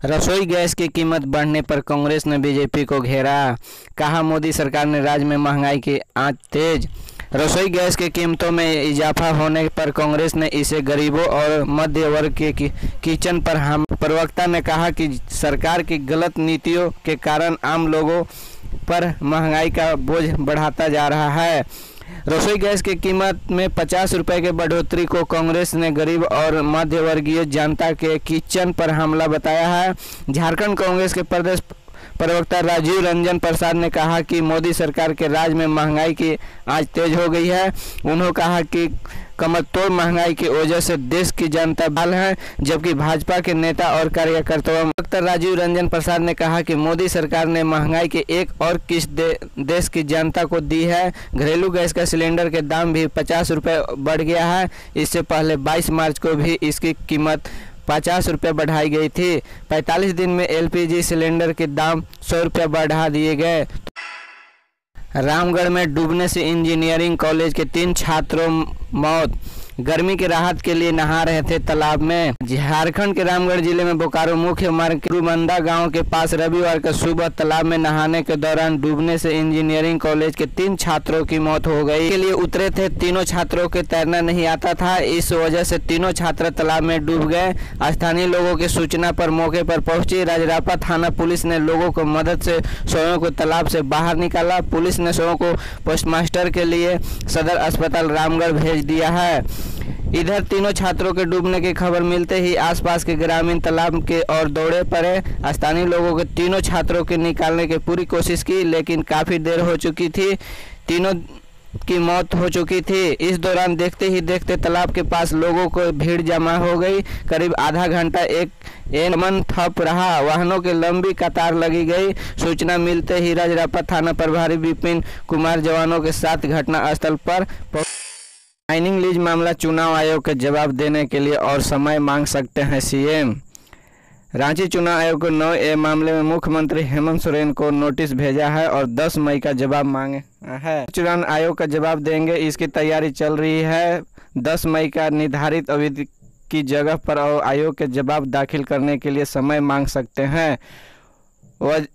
रसोई गैस की कीमत बढ़ने पर कांग्रेस ने बीजेपी को घेरा। कहा, मोदी सरकार ने राज्य में महंगाई की आंच तेज। रसोई गैस की कीमतों में इजाफा होने पर कांग्रेस ने इसे गरीबों और मध्य वर्ग के किचन पर हम। प्रवक्ता ने कहा कि सरकार की गलत नीतियों के कारण आम लोगों पर महंगाई का बोझ बढ़ाता जा रहा है। रसोई गैस की कीमत में 50 रुपये की बढ़ोतरी को कांग्रेस ने गरीब और मध्यवर्गीय जनता के किचन पर हमला बताया है। झारखंड कांग्रेस के प्रदेश प्रवक्ता राजीव रंजन प्रसाद ने कहा कि मोदी सरकार के राज में महंगाई की आंच तेज हो गई है। उन्होंने कहा कि कमरतोड़ महंगाई की वजह से देश की जनता बाल है, जबकि भाजपा के नेता और कार्यकर्ताओं। डॉक्टर राजीव रंजन प्रसाद ने कहा कि मोदी सरकार ने महंगाई की एक और किस्त देश की जनता को दी है। घरेलू गैस का सिलेंडर के दाम भी 50 रुपये बढ़ गया है। इससे पहले 22 मार्च को भी इसकी कीमत 50 रुपये बढ़ाई गई थी। 45 दिन में एलपीजी सिलेंडर के दाम 100 रुपये बढ़ा दिए गए। रामगढ़ में डूबने से इंजीनियरिंग कॉलेज के 3 छात्रों मौत। गर्मी की राहत के लिए नहा रहे थे तालाब में। झारखंड के रामगढ़ जिले में बोकारो मुख्य मार्ग के रुमंदा गांव के पास रविवार को सुबह तालाब में नहाने के दौरान डूबने से इंजीनियरिंग कॉलेज के 3 छात्रों की मौत हो गई। के लिए उतरे थे। तीनों छात्रों को तैरना नहीं आता था। इस वजह से तीनों छात्र तालाब में डूब गए। स्थानीय लोगों की सूचना पर मौके पर पहुंची राजरापा थाना पुलिस ने लोगों को मदद से शवों को तालाब से बाहर निकाला। पुलिस ने शवों को पोस्टमास्टर के लिए सदर अस्पताल रामगढ़ भेज दिया है। इधर तीनों छात्रों के डूबने की खबर मिलते ही आसपास के ग्रामीण तालाब के ओर दौड़े पड़े। स्थानीय लोगों के तीनों छात्रों के निकालने की पूरी कोशिश की, लेकिन काफ़ी देर हो चुकी थी। तीनों की मौत हो चुकी थी। इस दौरान देखते ही देखते तालाब के पास लोगों को भीड़ जमा हो गई। करीब आधा घंटा एक मन ठप रहा। वाहनों की लंबी कतार लगी गई। सूचना मिलते ही राजरापा थाना प्रभारी विपिन कुमार जवानों के साथ घटनास्थल पर माइनिंग लीज मामला चुनाव आयोग के जवाब देने के लिए और समय मांग सकते हैं सीएम। रांची चुनाव आयोग को 9A मामले में मुख्यमंत्री हेमंत सोरेन को नोटिस भेजा है और 10 मई का जवाब मांगे है। चुनाव आयोग का जवाब देंगे, इसकी तैयारी चल रही है। 10 मई का निर्धारित अवधि की जगह पर आयोग के जवाब दाखिल करने के लिए समय मांग सकते हैं।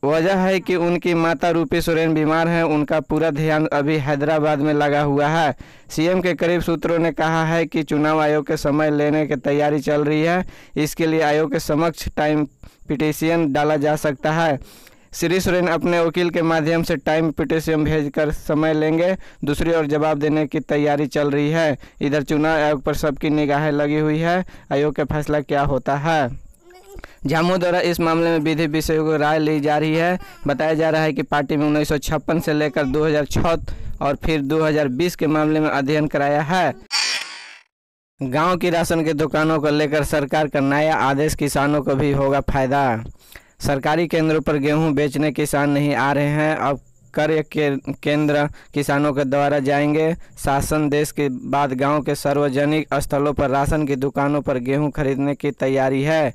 वजह है कि उनकी माता रूपी सोरेन बीमार हैं। उनका पूरा ध्यान अभी हैदराबाद में लगा हुआ है। सीएम के करीब सूत्रों ने कहा है कि चुनाव आयोग के समय लेने की तैयारी चल रही है। इसके लिए आयोग के समक्ष टाइम पिटीशन डाला जा सकता है। श्री सोरेन अपने वकील के माध्यम से टाइम पिटीशन भेजकर समय लेंगे। दूसरी ओर जवाब देने की तैयारी चल रही है। इधर चुनाव आयोग पर सबकी निगाहें लगी हुई है। आयोग का फैसला क्या होता है। झामू द्वारा इस मामले में विधि विषयों को राय ली जा रही है। बताया जा रहा है कि पार्टी में 1956 से लेकर 2006 और फिर 2020 के मामले में अध्ययन कराया है। गांव की राशन की दुकानों को लेकर सरकार का नया आदेश, किसानों को भी होगा फायदा। सरकारी केंद्रों पर गेहूं बेचने किसान नहीं आ रहे हैं। अब क्रय केंद्र किसानों के द्वारा जाएंगे। शासन देश के बाद गांव के सार्वजनिक स्थलों पर राशन की दुकानों पर गेहूं खरीदने की तैयारी है।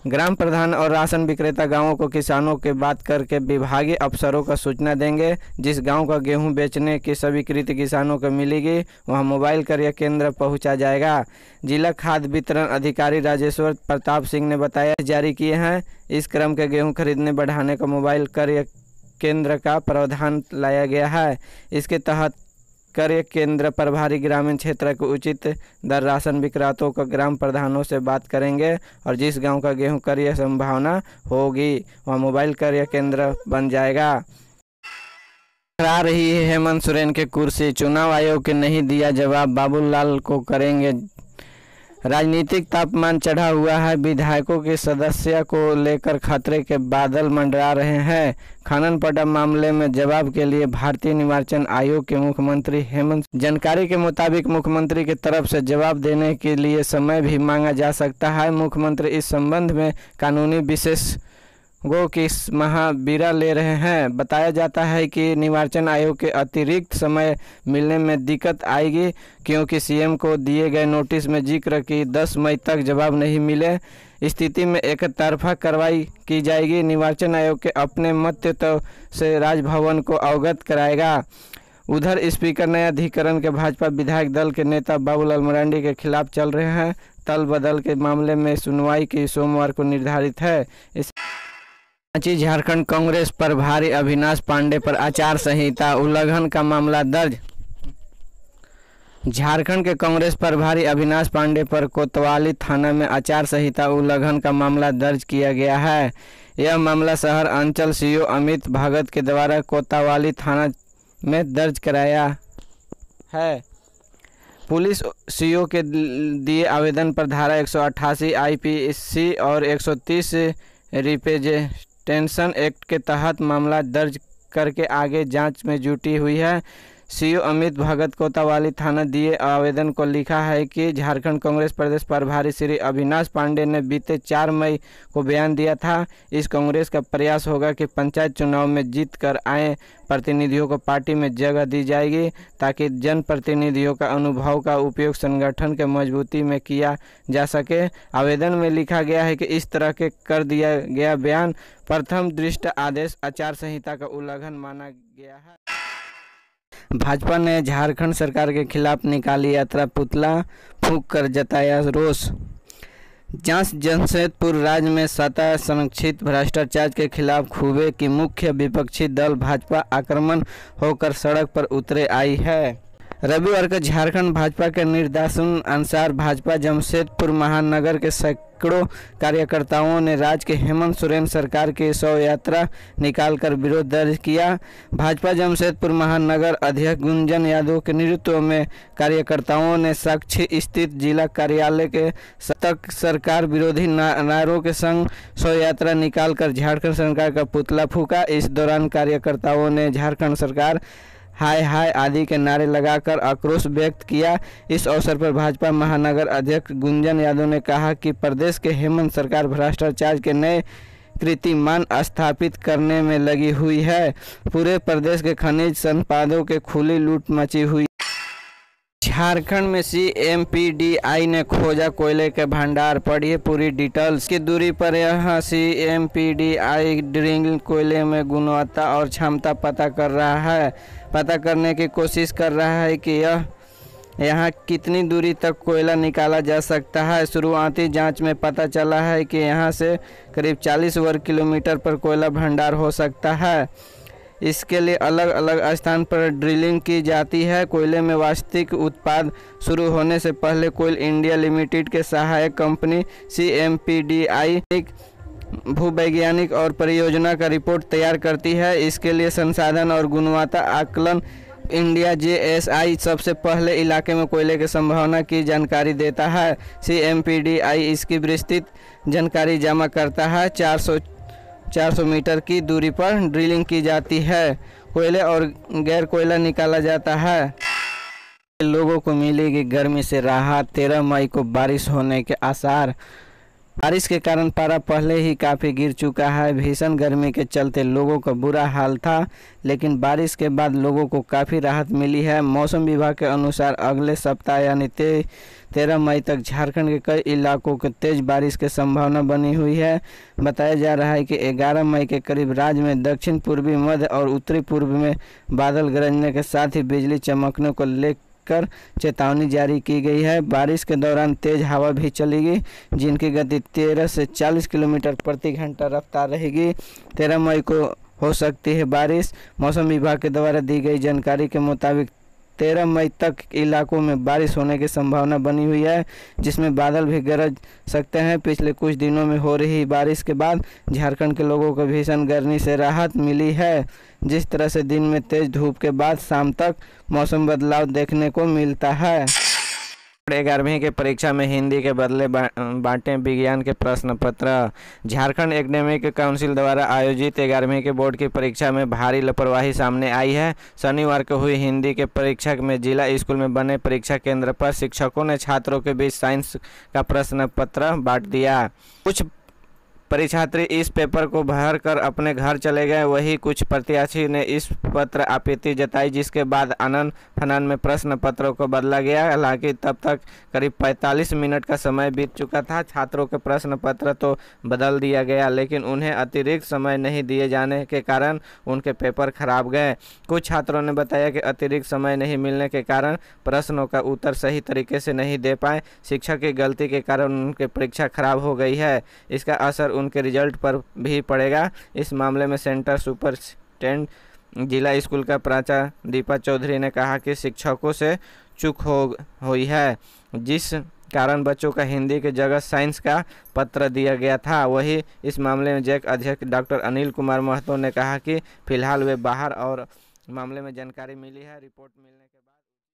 ग्राम प्रधान और राशन विक्रेता गांवों को किसानों के बात करके विभागीय अफसरों को सूचना देंगे। जिस गांव का गेहूं बेचने की स्वीकृति किसानों को मिलेगी, वहां मोबाइल क्रय केंद्र पहुंचा जाएगा। जिला खाद्य वितरण अधिकारी राजेश्वर प्रताप सिंह ने बताया जारी किए हैं। इस क्रम के गेहूँ खरीदने बढ़ाने का मोबाइल क्रय केंद्र का प्रावधान लाया गया है। इसके तहत क्रय केंद्र प्रभारी ग्रामीण क्षेत्र के उचित दर राशन विक्रेताओं को ग्राम प्रधानों से बात करेंगे और जिस गांव का गेहूं क्रय संभावना होगी वहां मोबाइल क्रय केंद्र बन जाएगा। आ रही है हेमंत सोरेन की कुर्सी। चुनाव आयोग के नहीं दिया जवाब, बाबूलाल को करेंगे। राजनीतिक तापमान चढ़ा हुआ है। विधायकों की सदस्य को लेकर खतरे के बादल मंडरा रहे हैं। खनन पट्टा मामले में जवाब के लिए भारतीय निर्वाचन आयोग के मुख्यमंत्री हेमंत जानकारी के मुताबिक मुख्यमंत्री की तरफ से जवाब देने के लिए समय भी मांगा जा सकता है। मुख्यमंत्री इस संबंध में कानूनी विशेषज्ञों की महावीरा ले रहे हैं। बताया जाता है कि निर्वाचन आयोग के अतिरिक्त समय मिलने में दिक्कत आएगी, क्योंकि सीएम को दिए गए नोटिस में जिक्र कि 10 मई तक जवाब नहीं मिले स्थिति में एक तरफा कार्रवाई की जाएगी। निर्वाचन आयोग के अपने मंतव्य से राजभवन को अवगत कराएगा। उधर स्पीकर न्यायाधिकरण के भाजपा विधायक दल के नेता बाबूलाल मरांडी के खिलाफ चल रहे हैं। तल बदल के मामले में सुनवाई की सोमवार को निर्धारित है। इस रांची झारखंड कांग्रेस प्रभारी अविनाश पांडे पर आचार संहिता उल्लंघन का मामला दर्ज। झारखंड के कांग्रेस प्रभारी अविनाश पांडे पर कोतवाली थाना में आचार संहिता उल्लंघन का मामला दर्ज किया गया है। यह मामला शहर अंचल सीओ अमित भगत के द्वारा कोतवाली थाना में दर्ज कराया है। पुलिस सीओ के दिए आवेदन पर धारा 188 आईपीसी और 130 रिप्रेजेंटेशन एक्ट के तहत मामला दर्ज करके आगे जांच में जुटी हुई है। सीओ अमित भगत कोतवाली थाना दिए आवेदन को लिखा है कि झारखंड कांग्रेस प्रदेश प्रभारी श्री अविनाश पांडे ने बीते 4 मई को बयान दिया था, इस कांग्रेस का प्रयास होगा कि पंचायत चुनाव में जीत कर आए प्रतिनिधियों को पार्टी में जगह दी जाएगी ताकि जनप्रतिनिधियों का अनुभव का उपयोग संगठन के मजबूती में किया जा सके। आवेदन में लिखा गया है कि इस तरह के कर दिया गया बयान प्रथम दृष्टया आदेश आचार संहिता का उल्लंघन माना गया है। भाजपा ने झारखंड सरकार के खिलाफ निकाली यात्रा, पुतला फूंक कर जताया रोष। जमशेदपुर राज्य में सत्ता संरक्षित भ्रष्टाचार के खिलाफ सूबे की मुख्य विपक्षी दल भाजपा आक्रमण होकर सड़क पर उतरे आई है। रविवार को झारखंड भाजपा के निर्देशन अनुसार भाजपा जमशेदपुर महानगर के सैकड़ों कार्यकर्ताओं ने राज्य के हेमंत सोरेन सरकार की शव यात्रा निकालकर विरोध दर्ज किया। भाजपा जमशेदपुर महानगर अध्यक्ष गुंजन यादव के नेतृत्व में कार्यकर्ताओं ने साक्षी स्थित जिला कार्यालय के तक सरकार विरोधी नारों के संग शव यात्रा निकालकर झारखंड सरकार का पुतला फूंका। इस दौरान कार्यकर्ताओं ने झारखंड सरकार हाय हाय आदि के नारे लगाकर आक्रोश व्यक्त किया। इस अवसर पर भाजपा महानगर अध्यक्ष गुंजन यादव ने कहा कि प्रदेश के हेमंत सरकार भ्रष्टाचार के नए कीर्तिमान स्थापित करने में लगी हुई है। पूरे प्रदेश के खनिज संपदाओं के खुली लूट मची हुई। झारखंड में CMPDI ने खोजा कोयले के भंडार, पढ़िए पूरी डिटेल्स की दूरी पर। यह CMPDI ड्रिलिंग कोयले में गुणवत्ता और क्षमता पता करने की कोशिश कर रहा है कि यहाँ कितनी दूरी तक कोयला निकाला जा सकता है। शुरुआती जांच में पता चला है कि यहाँ से करीब 40 वर्ग किलोमीटर पर कोयला भंडार हो सकता है। इसके लिए अलग अलग स्थान पर ड्रिलिंग की जाती है। कोयले में वास्तविक उत्पाद शुरू होने से पहले कोल इंडिया लिमिटेड के सहायक कंपनी CMPDI भूवैज्ञानिक और परियोजना का रिपोर्ट तैयार करती है। इसके लिए संसाधन और गुणवत्ता आकलन इंडिया JSI सबसे पहले इलाके में कोयले की संभावना की जानकारी देता है। CMPDI इसकी विस्तृत जानकारी जमा करता है। 400 मीटर की दूरी पर ड्रिलिंग की जाती है। कोयले और गैर कोयला निकाला जाता है। लोगों को मिलेगी गर्मी से राहत, 13 मई को बारिश होने के आसार। बारिश के कारण पारा पहले ही काफ़ी गिर चुका है। भीषण गर्मी के चलते लोगों का बुरा हाल था, लेकिन बारिश के बाद लोगों को काफ़ी राहत मिली है। मौसम विभाग के अनुसार अगले सप्ताह यानी 13 मई तक झारखंड के कई इलाकों के तेज बारिश की संभावना बनी हुई है। बताया जा रहा है कि 11 मई के करीब राज्य में दक्षिण पूर्वी, मध्य और उत्तरी पूर्व में बादल गरजने के साथ ही बिजली चमकने को लेकर चेतावनी जारी की गई है। बारिश के दौरान तेज हवा भी चलेगी, जिनकी गति 13 से 40 किलोमीटर प्रति घंटा रफ्तार रहेगी। 13 मई को हो सकती है बारिश। मौसम विभाग के द्वारा दी गई जानकारी के मुताबिक 13 मई तक इलाकों में बारिश होने की संभावना बनी हुई है, जिसमें बादल भी गरज सकते हैं। पिछले कुछ दिनों में हो रही बारिश के बाद झारखंड के लोगों को भीषण गर्मी से राहत मिली है। जिस तरह से दिन में तेज धूप के बाद शाम तक मौसम बदलाव देखने को मिलता है। 11वीं के परीक्षा में हिंदी के बदले बांटे विज्ञान के प्रश्न पत्र। झारखंड एकेडमिक काउंसिल द्वारा आयोजित 11वीं के बोर्ड की परीक्षा में भारी लापरवाही सामने आई है। शनिवार को हुई हिंदी के परीक्षा में जिला स्कूल में बने परीक्षा केंद्र पर शिक्षकों ने छात्रों के बीच साइंस का प्रश्न पत्र बांट दिया। कुछ परीक्षार्थी इस पेपर को भर कर अपने घर चले गए, वही कुछ प्रत्याशी ने इस पत्र आपत्ति जताई, जिसके बाद आनन फानन में प्रश्न पत्रों को बदला गया। हालांकि तब तक करीब 45 मिनट का समय बीत चुका था। छात्रों के प्रश्न पत्र तो बदल दिया गया, लेकिन उन्हें अतिरिक्त समय नहीं दिए जाने के कारण उनके पेपर खराब गए। कुछ छात्रों ने बताया कि अतिरिक्त समय नहीं मिलने के कारण प्रश्नों का उत्तर सही तरीके से नहीं दे पाए। शिक्षक की गलती के कारण उनकी परीक्षा खराब हो गई है। इसका असर उनके रिजल्ट पर भी पड़ेगा। इस मामले में सेंटर सुपरिटेंडेंट जिला स्कूल का प्राचार्य दीपा चौधरी ने कहा कि शिक्षकों से चूक हुई है, जिस कारण बच्चों का हिंदी के जगह साइंस का पत्र दिया गया था। वहीं इस मामले में जैक अध्यक्ष डॉक्टर अनिल कुमार महतो ने कहा कि फिलहाल वे बाहर और मामले में जानकारी मिली है। रिपोर्ट मिलने के बाद